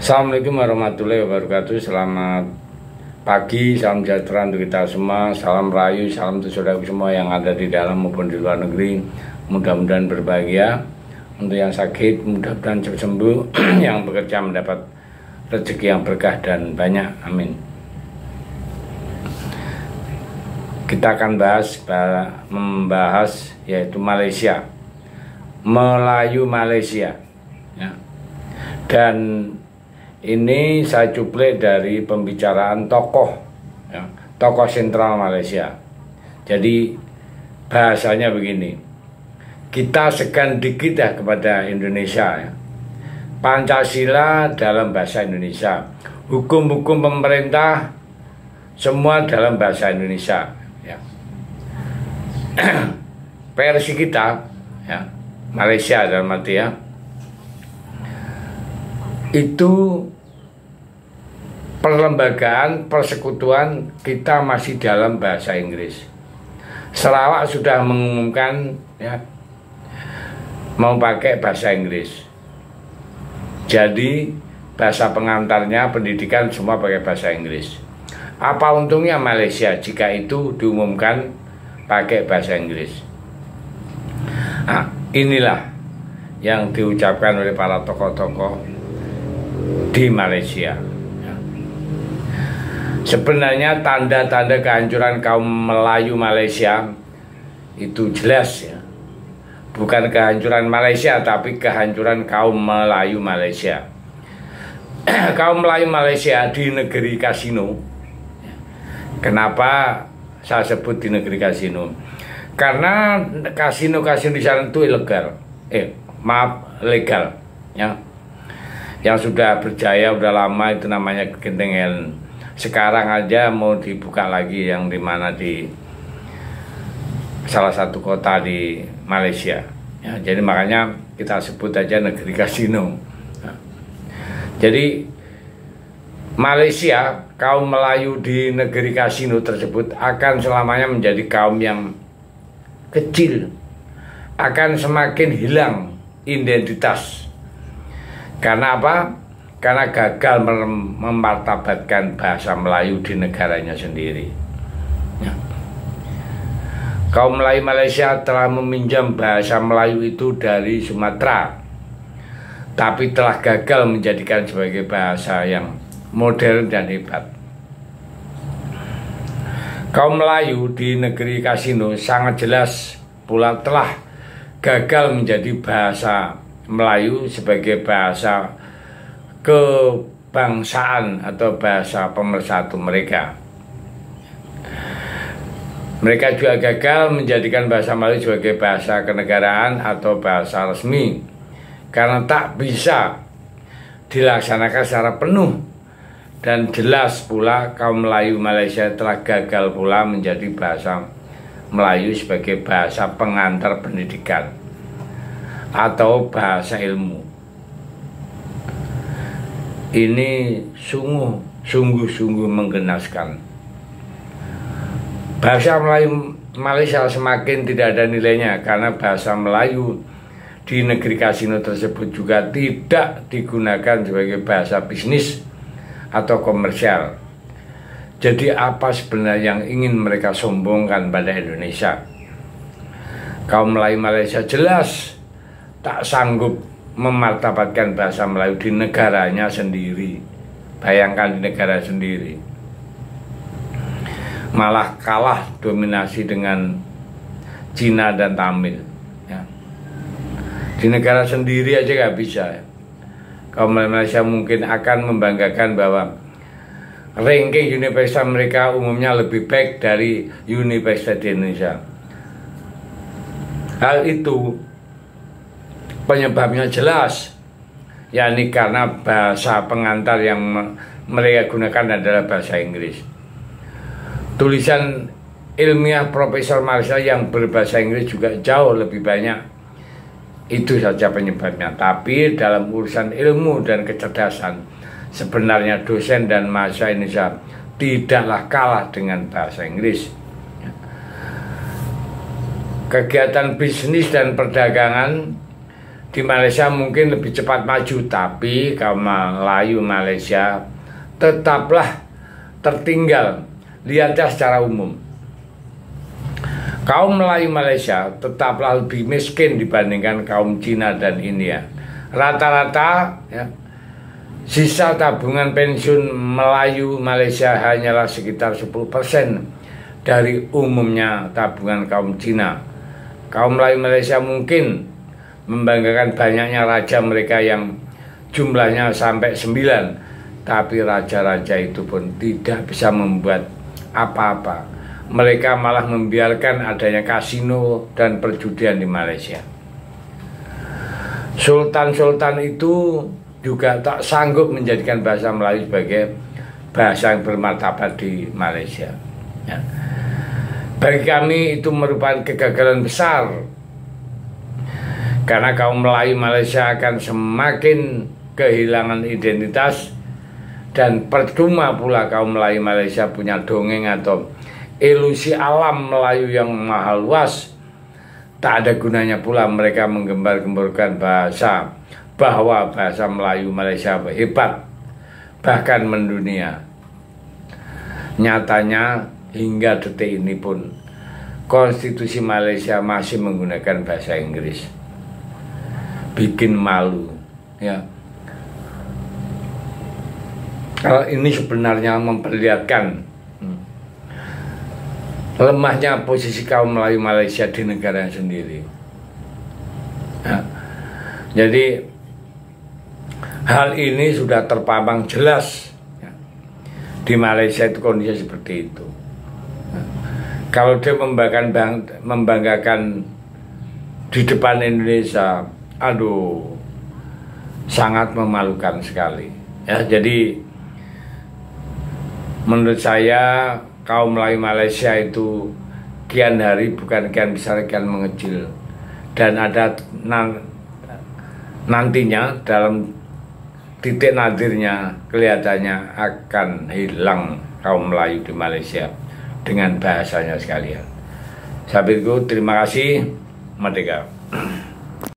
Assalamualaikum warahmatullahi wabarakatuh. Selamat pagi, salam sejahtera untuk kita semua. Salam rayu, salam untuk saudaraku semua yang ada di dalam maupun di luar negeri. Mudah-mudahan berbahagia. Untuk yang sakit, mudah-mudahan cepat sembuh. Yang bekerja mendapat rezeki yang berkah dan banyak. Amin. Kita akan membahas yaitu Malaysia, Melayu Malaysia, ya. Dan ini saya cuplik dari pembicaraan tokoh, ya, tokoh sentral Malaysia. Jadi bahasanya begini, kita segan dikit ya kepada Indonesia, ya. Pancasila dalam bahasa Indonesia, hukum-hukum pemerintah semua dalam bahasa Indonesia, ya. Versi kita, ya, Malaysia dalam arti, ya, itu perlembagaan persekutuan kita masih dalam bahasa Inggris. Sarawak sudah mengumumkan, ya, mau pakai bahasa Inggris. Jadi bahasa pengantarnya pendidikan semua pakai bahasa Inggris. Apa untungnya Malaysia jika itu diumumkan pakai bahasa Inggris? Nah, inilah yang diucapkan oleh para tokoh-tokoh di Malaysia. Sebenarnya tanda-tanda kehancuran kaum Melayu Malaysia itu jelas, ya. Bukan kehancuran Malaysia, tapi kehancuran kaum Melayu Malaysia. Kaum Melayu Malaysia di negeri kasino. Kenapa saya sebut di negeri kasino? Karena kasino-kasino di sana itu ilegal. Legal, ya. Yang sudah berjaya udah lama itu namanya Genting Helen. Sekarang aja mau dibuka lagi yang dimana di salah satu kota di Malaysia, ya, jadi makanya kita sebut aja negeri kasino. Nah, jadi Malaysia, kaum Melayu di negeri kasino tersebut akan selamanya menjadi kaum yang kecil, akan semakin hilang identitas. Karena apa? Karena gagal memartabatkan bahasa Melayu di negaranya sendiri, ya. Kaum Melayu Malaysia telah meminjam bahasa Melayu itu dari Sumatera, tapi telah gagal menjadikan sebagai bahasa yang modern dan hebat. Kaum Melayu di negeri kasino sangat jelas pula telah gagal menjadi bahasa Melayu sebagai bahasa kebangsaan atau bahasa pemersatu mereka. Mereka juga gagal menjadikan bahasa Melayu sebagai bahasa kenegaraan atau bahasa resmi karena tak bisa dilaksanakan secara penuh. Dan jelas pula kaum Melayu Malaysia telah gagal pula menjadi bahasa Melayu sebagai bahasa pengantar pendidikan atau bahasa ilmu. Ini sungguh-sungguh menggenaskan. Bahasa Melayu Malaysia semakin tidak ada nilainya karena bahasa Melayu di negeri kasino tersebut juga tidak digunakan sebagai bahasa bisnis atau komersial. Jadi apa sebenarnya yang ingin mereka sombongkan pada Indonesia? Kaum Melayu Malaysia jelas tak sanggup memartabatkan bahasa Melayu di negaranya sendiri. Bayangkan di negara sendiri, malah kalah dominasi dengan Cina dan Tamil, ya. Di negara sendiri aja gak bisa, ya. Kaum Malaysia mungkin akan membanggakan bahwa ranking universitas mereka umumnya lebih baik dari universitas di Indonesia. Hal itu penyebabnya jelas, yakni karena bahasa pengantar yang mereka gunakan adalah bahasa Inggris. Tulisan ilmiah Profesor Malaysia yang berbahasa Inggris juga jauh lebih banyak. Itu saja penyebabnya. Tapi dalam urusan ilmu dan kecerdasan, sebenarnya dosen dan mahasiswa Indonesia tidaklah kalah dengan bahasa Inggris. Kegiatan bisnis dan perdagangan di Malaysia mungkin lebih cepat maju, tapi kaum Melayu Malaysia tetaplah tertinggal. Lihatlah secara umum, kaum Melayu Malaysia tetaplah lebih miskin dibandingkan kaum Cina dan India. Rata-rata ya, sisa tabungan pensiun Melayu Malaysia hanyalah sekitar 10% dari umumnya tabungan kaum Cina. Kaum Melayu Malaysia mungkin membanggakan banyaknya raja mereka yang jumlahnya sampai 9, tapi raja-raja itu pun tidak bisa membuat apa-apa. Mereka malah membiarkan adanya kasino dan perjudian di Malaysia. Sultan-sultan itu juga tak sanggup menjadikan bahasa Melayu sebagai bahasa yang bermartabat di Malaysia. Ya. Bagi kami itu merupakan kegagalan besar, karena kaum Melayu Malaysia akan semakin kehilangan identitas, dan percuma pula kaum Melayu Malaysia punya dongeng atau ilusi alam Melayu yang maha luas. Tak ada gunanya pula mereka menggembar-gemborkan bahasa, bahwa bahasa Melayu Malaysia hebat, bahkan mendunia. Nyatanya hingga detik ini pun konstitusi Malaysia masih menggunakan bahasa Inggris. Bikin malu ya. Kalau ini sebenarnya memperlihatkan lemahnya posisi kaum Melayu Malaysia di negara sendiri. Ya. Jadi hal ini sudah terpampang jelas ya. Di Malaysia itu kondisi seperti itu. Ya. Kalau dia membanggakan di depan Indonesia, aduh, sangat memalukan sekali. Ya, jadi menurut saya kaum Melayu Malaysia itu kian hari bukan kian besar, kian mengecil, dan ada nantinya dalam titik nadirnya kelihatannya akan hilang kaum Melayu di Malaysia dengan bahasanya sekalian. Sabitku, terima kasih. Merdeka.